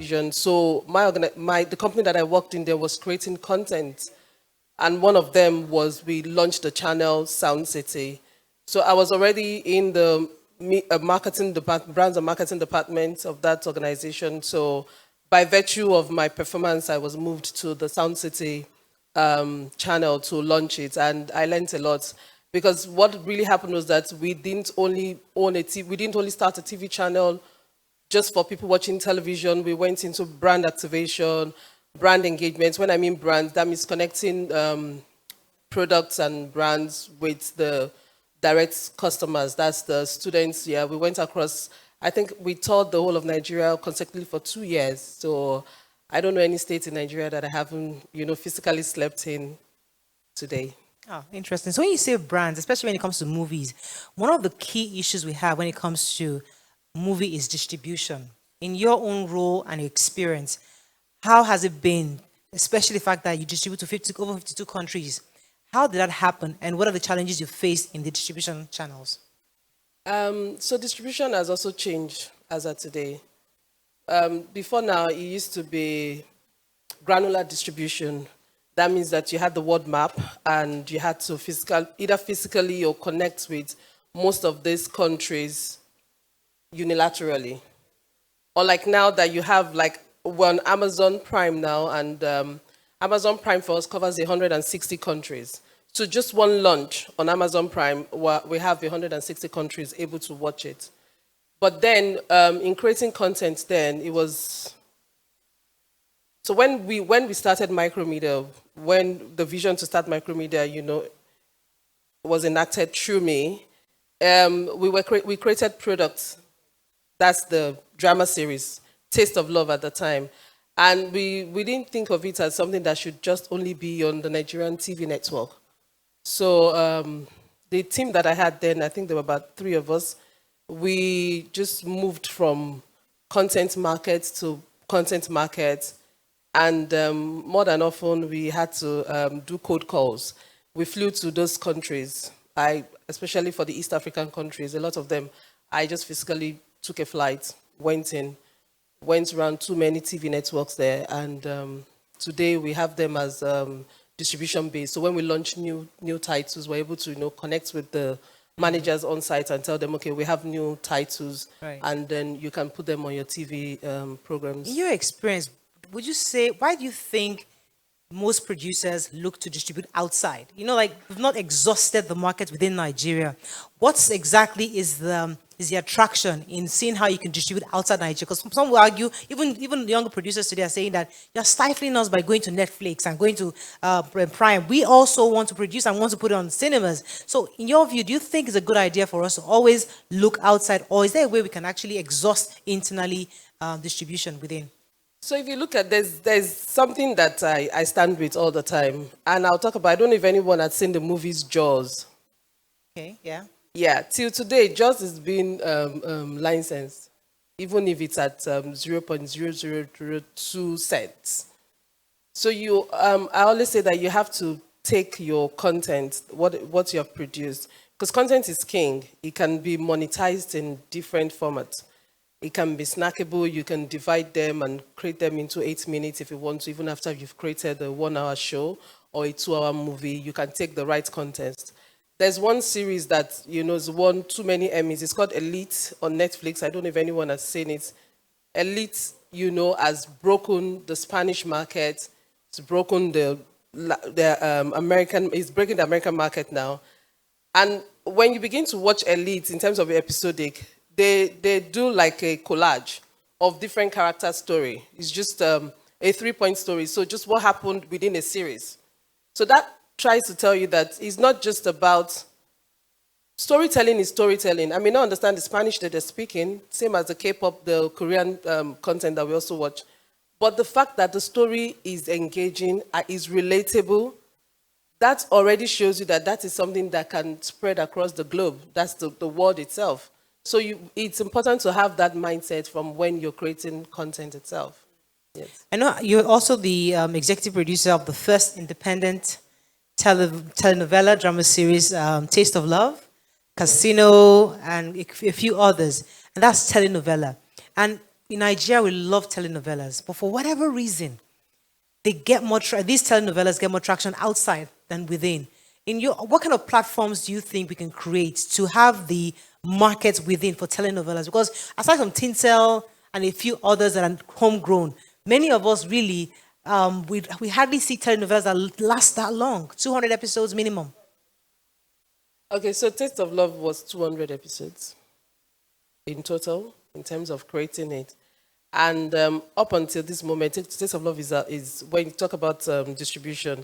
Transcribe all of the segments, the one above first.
television. So the company that I worked in there was creating content, and one of them was we launched the channel Sound City. So I was already in the brands and marketing department of that organization. So by virtue of my performance, I was moved to the Sound City channel to launch it, and I learned a lot. Because what really happened was that we didn't only start a TV channel just for people watching television. We went into brand activation, brand engagement. When I mean brands, that means connecting products and brands with the direct customers. That's the students. Yeah, we went across. I think we toured the whole of Nigeria consecutively for 2 years. So I don't know any state in Nigeria that I haven't, physically slept in today. Oh, interesting. So when you say brands, especially when it comes to movies, one of the key issues we have when it comes to movie is distribution. In your own role and experience, how has it been, especially the fact that you distribute to over 52 countries? How did that happen, and what are the challenges you face in the distribution channels? So distribution has also changed as of today. Before now, it used to be granular distribution. That means that you had the world map and you had to either physically or connect with most of these countries unilaterally. Or like now that you have we're on Amazon Prime now, and Amazon Prime for us covers 160 countries. So just one launch on Amazon Prime, we have 160 countries able to watch it. But then in creating content then, it was... So when we started Micromedia, when the vision to start Micromedia, was enacted through me, we created products. That's the drama series, Taste of Love at the time. And we didn't think of it as something that should just only be on the Nigerian TV network. So the team that I had then, I think there were about 3 of us, we just moved from content market to content market. And more than often, we had to do cold calls. We flew to those countries, especially for the East African countries, a lot of them, I just physically took a flight, went around too many TV networks there, and today we have them as distribution base. So when we launch new titles, we're able to connect with the managers on site and tell them, okay, we have new titles, right, and then you can put them on your TV programs. In your experience, would you say, why do you think most producers look to distribute outside? We've not exhausted the market within Nigeria. What exactly is the attraction in seeing how you can distribute outside Nigeria? Because some will argue, even younger producers today are saying that you're stifling us by going to Netflix and going to Prime. We also want to produce and want to put it on cinemas. So in your view, do you think it's a good idea for us to always look outside, or is there a way we can actually exhaust internally distribution within? So if you look at there's something that I stand with all the time, and I'll talk about, I don't know if anyone has seen the movies Jaws. Okay, yeah. Yeah, till today, Jaws is being licensed, even if it's at 0.0002 cents. So I always say that you have to take your content, what you have produced, because content is king. It can be monetized in different formats. It can be snackable. You can divide them and create them into 8 minutes if you want to, even after you've created a 1-hour show or a 2-hour movie. You can take the right content. There's one series that, has won too many Emmys. It's called Elite on Netflix. I don't know if anyone has seen it. Elite, has broken the Spanish market. It's broken it's breaking the American market now. And when you begin to watch Elite in terms of episodic, they do like a collage of different character story. It's just a 3-point story. So just what happened within a series. So that tries to tell you that it's not just about storytelling is storytelling. I may not understand the Spanish that they're speaking, same as the K-pop, the Korean content that we also watch. But the fact that the story is engaging, is relatable, that already shows you that is something that can spread across the globe. That's the world itself. So it's important to have that mindset from when you're creating content itself. Yes. I know you're also the executive producer of the first independent telenovela drama series, Taste of Love, Casino, and a few others. And that's telenovela. And in Nigeria, we love telenovelas, but for whatever reason, they get more these telenovelas get more traction outside than within. In your, what kind of platforms do you think we can create to have the market within for telenovelas? Because aside from Tintel and a few others that are homegrown, many of us really we hardly see telenovelas that last that long, 200 episodes minimum. Okay, so Taste of Love was 200 episodes in total in terms of creating it. And up until this moment, Taste of Love is when you talk about distribution,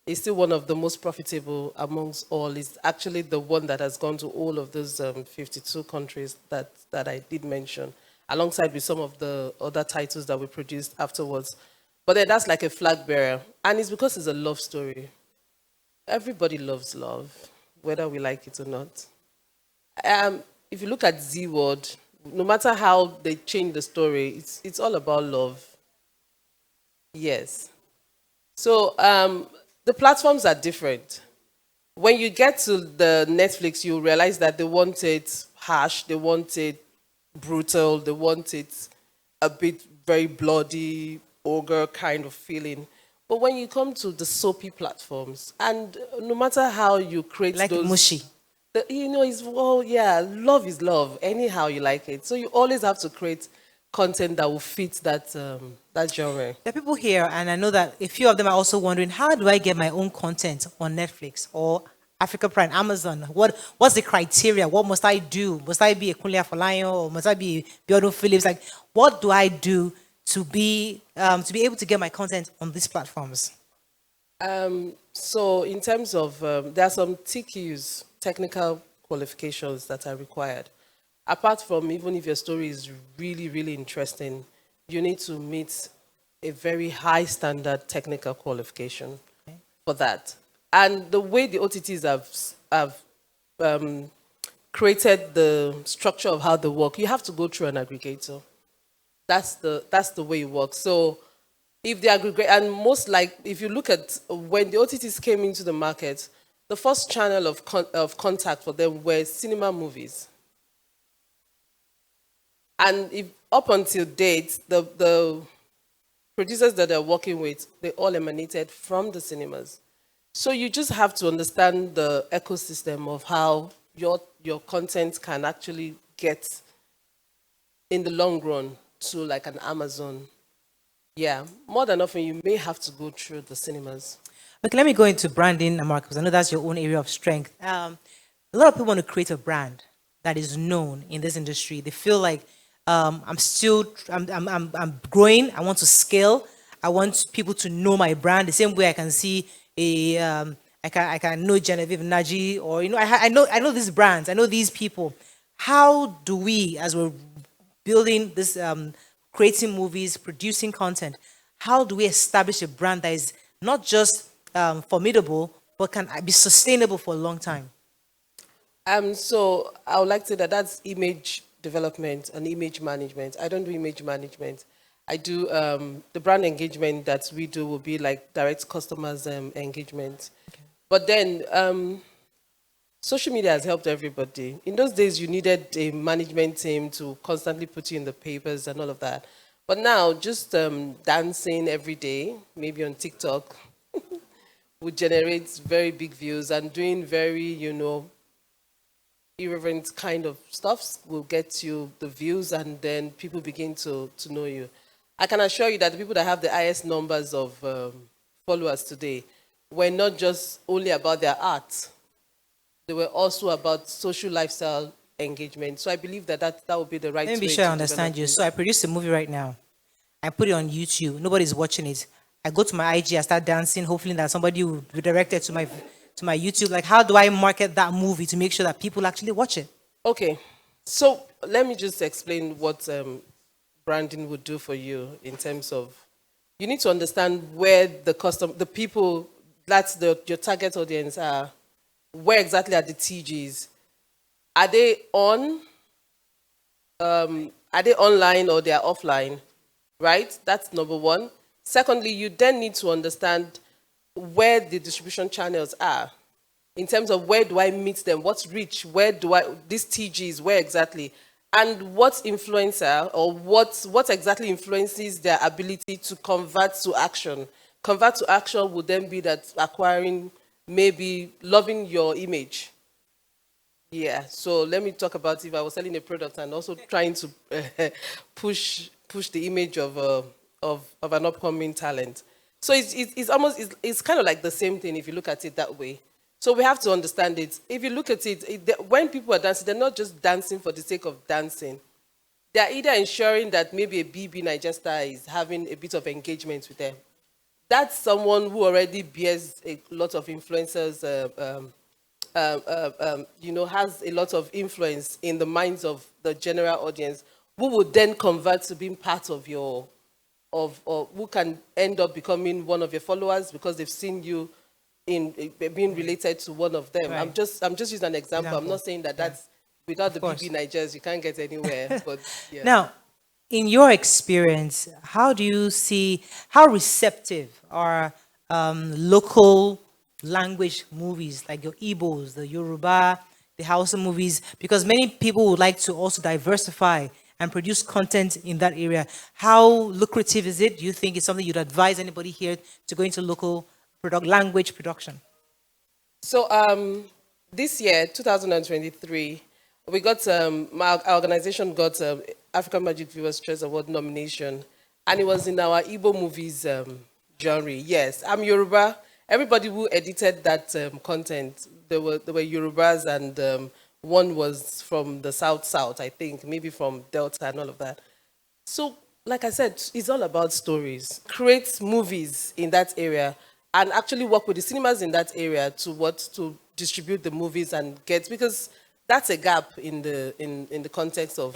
it's still one of the most profitable amongst all. It's actually the one that has gone to all of those 52 countries that I did mention, alongside with some of the other titles that we produced afterwards. But then that's like a flag bearer. And it's because it's a love story. Everybody loves love, whether we like it or not. If you look at Z Word, no matter how they change the story, it's all about love. Yes. So the platforms are different. When you get to the Netflix, you realize that they want it harsh, they want it brutal, they want it a bit very bloody, ogre kind of feeling. But when you come to the soapy platforms, and no matter how you create Like those, mushy. you know, it's, well, yeah, love is love, anyhow you like it. So you always have to create content that will fit that genre. There are people here, and I know that a few of them are also wondering, how do I get my own content on Netflix or Africa Prime, Amazon? What's the criteria? What must I do? Must I be a Kunle Afolayan or must I be Biodo Phillips? Like, what do I do to be able to get my content on these platforms? So in terms of, there are some TQs, technical qualifications that are required. Apart from, even if your story is really, really interesting, you need to meet a very high standard technical qualification for that. And the way the OTTs have created the structure of how they work, you have to go through an aggregator. That's the way it works. So if they aggregate, and most like, if you look at when the OTTs came into the market, the first channel of contact for them were cinema movies. And if, up until date, the producers that they're working with, they all emanated from the cinemas. So you just have to understand the ecosystem of how your content can actually get in the long run to like an Amazon. Yeah, more than often you may have to go through the cinemas. Okay, let me go into branding, Mark, because I know that's your own area of strength. A lot of people want to create a brand that is known in this industry. They feel like I'm growing. I want to scale. I want people to know my brand the same way I can see I can know Genevieve Naji, or I know these brands. I know these people. How do we, as we're building this, creating movies, producing content, how do we establish a brand that is not just formidable, but can be sustainable for a long time? So I would like to say that that's image development and image management. I don't do image management. I do the brand engagement that we do will be like direct customers engagement. Okay. But then social media has helped everybody. In those days, you needed a management team to constantly put you in the papers and all of that. But now, just dancing every day, maybe on TikTok, would generate very big views, and doing very, irreverent kind of stuff will get you the views, and then people begin to know you. I can assure you that the people that have the highest numbers of followers today were not just only about their art. They were also about social lifestyle engagement. So I believe that would be the right way. Let me be sure I understand you. So I produced a movie right now. I put it on YouTube. Nobody's watching it. I go to my IG, I start dancing, hoping that somebody will be directed to my YouTube. Like, how do I market that movie to make sure that people actually watch it? Okay. So let me just explain what branding would do for you in terms of, you need to understand where the people, that's your target audience are. Where exactly are the TGs? Are they online or they are offline? Right? That's number one. Secondly, you then need to understand where the distribution channels are. In terms of where do I meet them? What's reach? These TGs, where exactly? and what influencer or what exactly influences their ability to convert to action. Convert to action would then be that acquiring, maybe loving your image. Yeah, so let me talk about if I was selling a product and also trying to push the image of an upcoming talent. So it's almost it's kind of like the same thing if you look at it that way. So we have to understand it. If you look at it, when people are dancing, they're not just dancing for the sake of dancing. They're either ensuring that maybe a BB Niger star is having a bit of engagement with them. That's someone who already bears a lot of influencers has a lot of influence in the minds of the general audience, who would then convert to being part of your, or who can end up becoming one of your followers because they've seen you in being related to one of them. Right. I'm just using an example. I'm not saying that that's without the BB Nigers you can't get anywhere. But yeah. Now, in your experience, how do you see how receptive are local language movies like your Igbos, the Yoruba, the Hausa movies? Because many people would like to also diversify and produce content in that area. How lucrative is it? Do you think it's something you'd advise anybody here to go into local language production? So this year, 2023, we got our organization got African Magic Viewers Choice Award nomination, and it was in our Igbo movies genre. Yes, I'm Yoruba. Everybody who edited that content, there were Yorubas, and one was from the South, I think, maybe from Delta and all of that. So, like I said, it's all about stories. Create movies in that area and actually work with the cinemas in that area to distribute the movies and get, because that's a gap in the context of,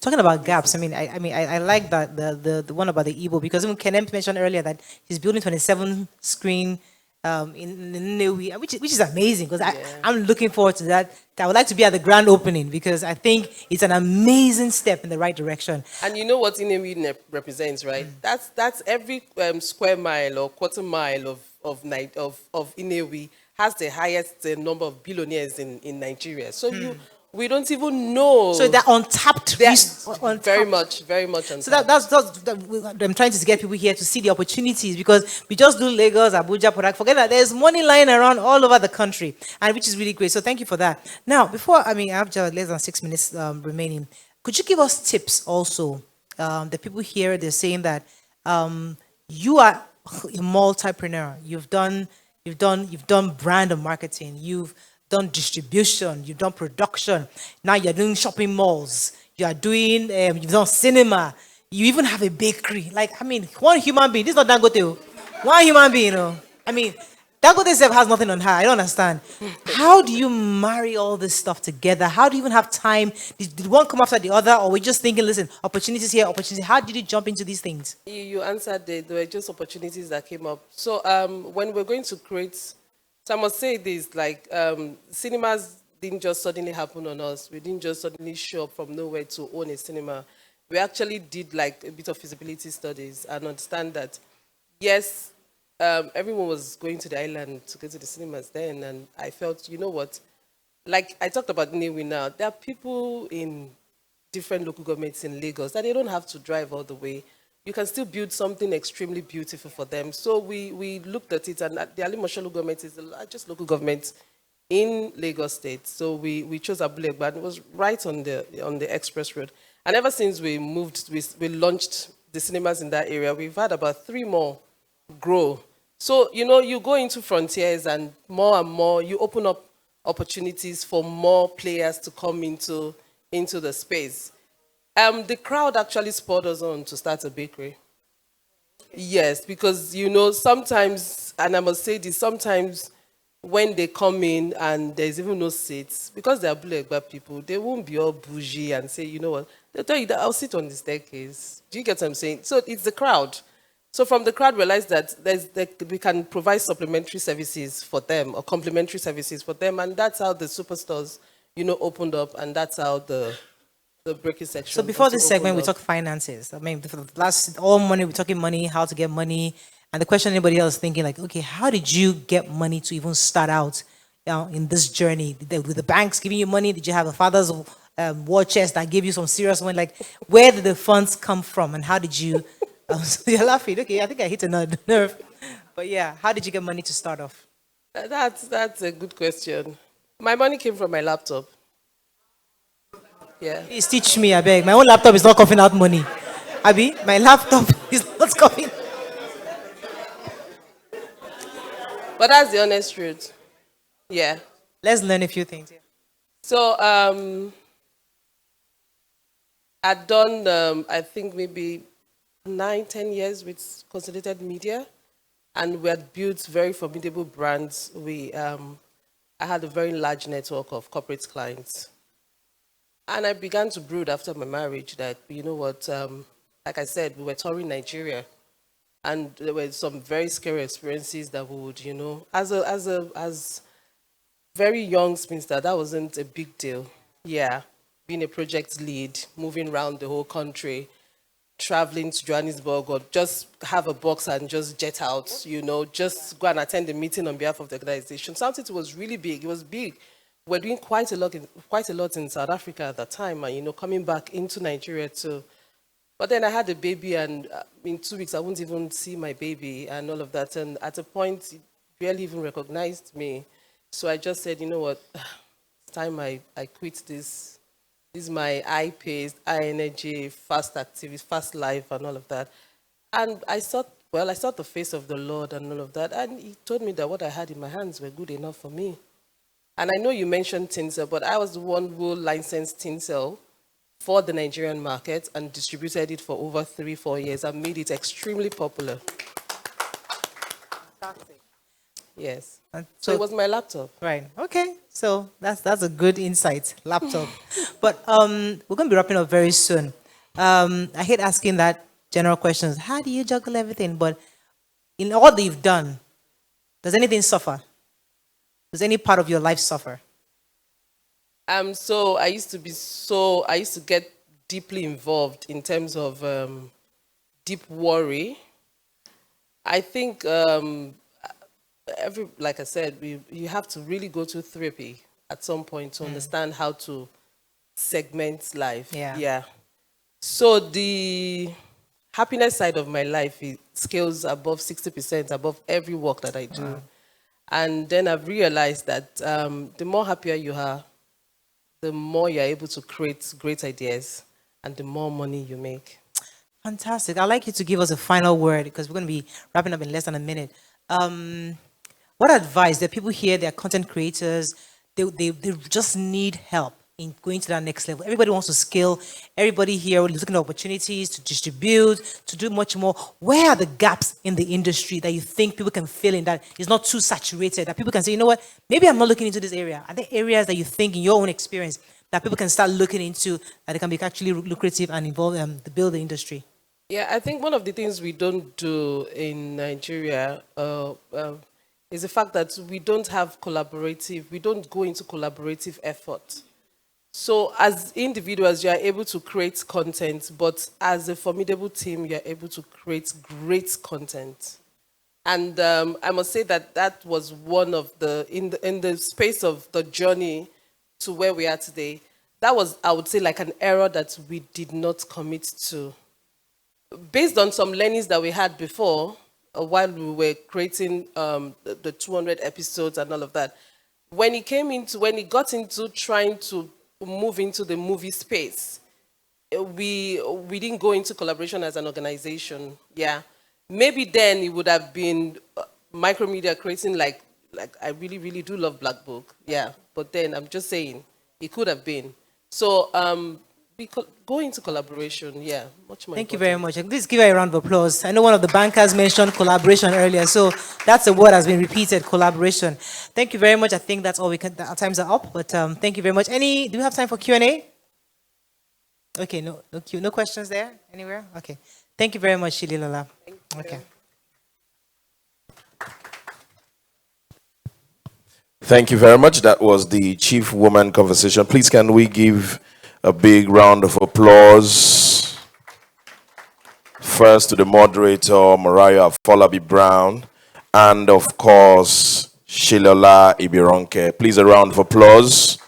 talking about gaps. I like that the one about the Igbo, because even Kenem mentioned earlier that he's building 27 screen in Nnewi, which is amazing, because I'm looking forward to that. I would like to be at the grand opening because I think it's an amazing step in the right direction. And you know what Nnewi represents, right? That's every square mile or quarter mile of Nnewi has the highest number of billionaires in Nigeria. So we don't even know. So they're untapped. Very much untapped. So that's I'm trying to get people here to see the opportunities, because we just do Lagos, Abuja, Port Harcourt. Forget that there's money lying around all over the country, and which is really great. So thank you for that. Now, I have just less than 6 minutes remaining. Could you give us tips also? The people here, they're saying that you are a multipreneur. You've done brand and marketing. You've done distribution. You've done production. Now you're doing shopping malls. You are doing. You've done cinema. You even have a bakery. One human being. This is not Dangote. One human being. Dangote self has nothing on her. I don't understand. How do you marry all this stuff together? How do you even have time? Did one come after the other, or we're just thinking, listen, opportunities here, opportunities? How did you jump into these things? You answered there were just opportunities that came up. So when we're going to create, so I must say this, cinemas didn't just suddenly happen on us. We didn't just suddenly show up from nowhere to own a cinema. We actually did a bit of feasibility studies and understand that, yes, everyone was going to the island to go to the cinemas then, and I felt, you know what, like I talked about Nnewi now, there are people in different local governments in Lagos that they don't have to drive all the way. You can still build something extremely beautiful for them. So we looked at it, and the Alimosho local government is the largest local government in Lagos State. So we chose Abule, but it was right on the express road. And ever since we moved, we launched the cinemas in that area. We've had about 3 more grow. So, you go into frontiers, and more, you open up opportunities for more players to come into the space. The crowd actually spurred us on to start a bakery. Yes, because, sometimes, and I must say this, sometimes when they come in and there's even no seats, because they're Black people, they won't be all bougie and say, you know what, they'll tell you that I'll sit on the staircase. Do you get what I'm saying? So it's the crowd. So from the crowd, realized that we can provide supplementary services for them or complementary services for them, and that's how the superstores, opened up, and that's how the breaking section. So before this segment, we talk finances. For the last all money, we're talking money, how to get money, and the question anybody else thinking okay, how did you get money to even start out in this journey? With the banks giving you money, did you have a father's war chest that gave you some serious money? Like, where did the funds come from, and how did you? So you're laughing. Okay, I think I hit a nerve. But yeah, how did you get money to start off? That's a good question. My money came from my laptop. Yeah. Please teach me, I beg. My own laptop is not coughing out money. Abi, my laptop is not coughing. But that's the honest truth. Yeah. Let's learn a few things. Yeah. So I'd done I think maybe 9, 10 years with Consolidated Media, and we had built very formidable brands. I had a very large network of corporate clients. And I began to brood after my marriage that, you know what, like I said, we were touring Nigeria. And there were some very scary experiences that we would, you know, as very young spinster, that wasn't a big deal. Yeah, being a project lead, moving around the whole country, traveling to Johannesburg, or just have a box and just jet out, you know, just go and attend a meeting on behalf of the organization. Something was really big. It was big. We're doing quite a lot in South Africa at that time, and, you know, coming back into Nigeria too. But then I had a baby, and in 2 weeks, I wouldn't even see my baby and all of that. And at a point, he barely even recognized me. So I just said, you know what, it's time I quit this. This is my high-paced, high-energy, fast activity, fast life and all of that. And I sought the face of the Lord and all of that. And he told me that what I had in my hands were good enough for me. And I know you mentioned tinsel, but I was the one who licensed tinsel for the Nigerian market and distributed it for over 3-4 years and made it extremely popular. Fantastic. Yes. And So it was my laptop. right. Okay. So that's a good insight. Laptop. But we're going to be wrapping up very soon. I hate asking that general questions. How do you juggle everything? But in all that you've done, does anything suffer? Does any part of your life suffer? So I used to get deeply involved in terms of deep worry. I think like I said, you have to really go to therapy at some point to understand how to segment life. Yeah. Yeah. So the happiness side of my life scales above 60%, above every work that I do. Wow. And then I've realized that the more happier you are, the more you're able to create great ideas and the more money you make. Fantastic. I'd like you to give us a final word because we're going to be wrapping up in less than a minute. What advice? There are people here, they're content creators, they just need help in going to that next level. Everybody wants to scale. Everybody here is looking at opportunities to distribute, to do much more. Where are the gaps in the industry that you think people can fill in that is not too saturated, that people can say, you know what, maybe I'm not looking into this area. Are there areas that you think in your own experience that people can start looking into that they can be actually lucrative and involve to build the industry? Yeah, I think one of the things we don't do in Nigeria is the fact that we don't go into collaborative effort. So as individuals, you are able to create content, but as a formidable team, you are able to create great content. And I must say that was one of in the space of the journey to where we are today, that was, I would say, like an error that we did not commit to. Based on some learnings that we had before, while we were creating the 200 episodes and all of that, when it got into trying to move into the movie space, we didn't go into collaboration as an organization. Yeah, maybe then it would have been Micromedia creating like I really, really do love Black Book. Yeah, but then I'm just saying it could have been. So go into collaboration. Yeah, much more. Thank you very much. Please give her a round of applause. I know one of the bankers mentioned collaboration earlier, so that's a word that's been repeated, collaboration. Thank you very much. I think that's all we can. Our times are up, but thank you very much. Do we have time for Q&A? Okay, no questions there anywhere. Okay, thank you very much, Shileola. Okay. Thank you very much. That was the Chief Woman Conversation. Please, can we give a big round of applause first to the moderator, Mariah Folabi Brown, and of course, Shileola Ibironke. Please, a round of applause.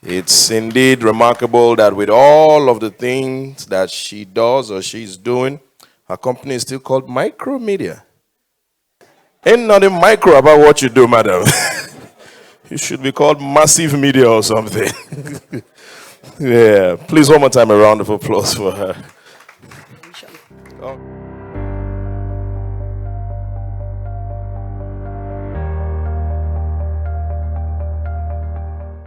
It's indeed remarkable that with all of the things that she does or she's doing, her company is still called Micromedia. Ain't nothing micro about what you do, madam. You should be called Massive Media or something. Yeah, please one more time a round of applause for her.